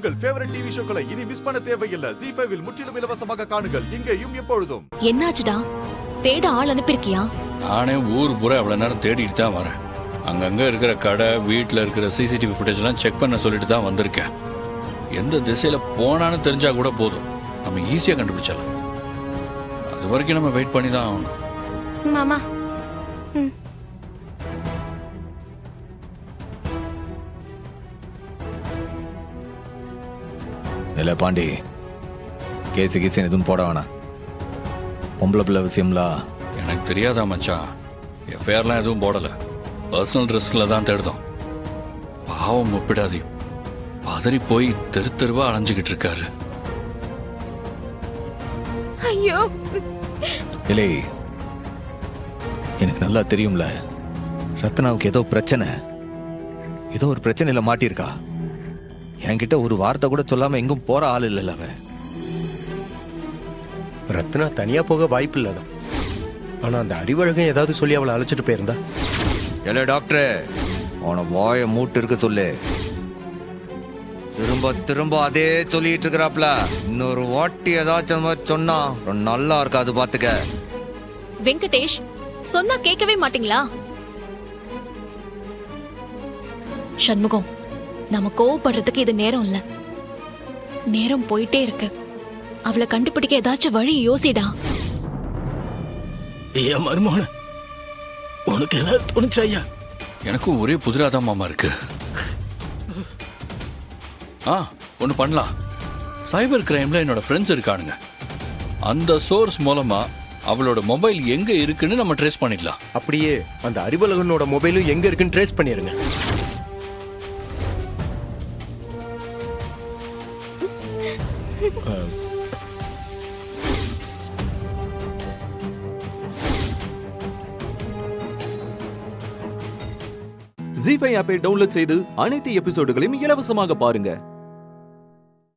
உங்கள் favourite TV ஷோக்களை இனி miss பண்ண தேவையில்லை. ZEE5 இல் முற்றிலும் இலவசமாக காணுங்கள். இங்கேயும் எப்பொழுதும். என்னாச்சுடா? தேட ஆள் அனுப்பிருக்கியா? நானே ஊர் பூரா அவ்வளவு நேரம் தேடிட்டு தான் வரேன். அங்கங்க இருக்கிற கடை, வீட்டில் இருக்கிற சிசிடிவி ஃபுட்டேஜ் எல்லாம் செக் பண்ண சொல்லிட்டு தான் வந்திருக்கேன். எந்த திசையில போனான்னு தெரிஞ்சா கூட போதும், நம்ம ஈஸியா கண்டுபிடிச்சலாம். அது வரைக்கும் நம்ம வெயிட் பண்ணி தான் ஆகணும். மாமா இல்ல பாண்டி, கேசு கீசு எதுவும் போட வேணாம். பொம்பளை பிள்ளை விஷயம்லாம் எனக்கு தெரியாதா மச்சான்? எஃப்ஐஆர்லாம் எதுவும் போடல. பர்சனல் ரிஸ்க்ல தான் தேடுதோம். பாவம் ஒப்பிடாதி பதறி போய் தெரு தெருவா அலைஞ்சுக்கிட்டு இருக்காரு. ஐயோ இல்லை, எனக்கு நல்லா தெரியும்ல, ரத்னாவுக்கு ஏதோ பிரச்சனை, ஏதோ ஒரு பிரச்சனையில மாட்டியிருக்கா. என்கிட்ட ஒரு வார்த்தை கூட சொல்லாம எங்கும் போற ஆள் இல்லைல்ல அவ. ரத்னா தனியா போக வாய்ப்பு இல்லதான். ஆனா அந்த அறிவழகன் ஏதாவது சொல்லி அவளை அழைச்சிட்டு போயிருந்தா. இல்லை டாக்டர், அவனை வாயை மூட்டு இருக்க சொல்லு. திரும்ப திரும்ப அதே சொல்லிட்டு இருக்கிறாப்ல. இன்னொரு வாட்டி ஏதாச்சும் சொன்னா நல்லா இருக்காது, பாத்துக்க. வெங்கடேஷ், சொன்னா கேட்கவே மாட்டீங்களா? சண்முகம், நம்ம கோவப்படுறதுக்கு இது நேரம் இல்ல. நேரம் போயிட்டே இருக்கு. அவளை கண்டுபிடிக்க ஏதாச்சும் வழி யோசிடா. ஏன் மருமோன உனக்கு ஏதாவது தோணுச்சா? ஐயா, எனக்கும் ஒரே புதிராதான் மாமா இருக்கு. ஒன்று பண்ணலாம். சைபர் கிரைம்ல என்னோட ஃப்ரெண்ட்ஸ் இருக்கானுங்க. அந்த சோர்ஸ் மூலமா அவளோட மொபைல் எங்க இருக்குன்னு நம்ம ட்ரேஸ் பண்ணிடலாம். அப்படியே அந்த அறிவழகனோட மொபைலும் எங்க இருக்குன்னு ட்ரேஸ் பண்ணிருங்க. ZEE5 ஆப்பை டவுன்லோட் செய்து அனைத்து எபிசோடுகளையும் இலவசமாக பாருங்க.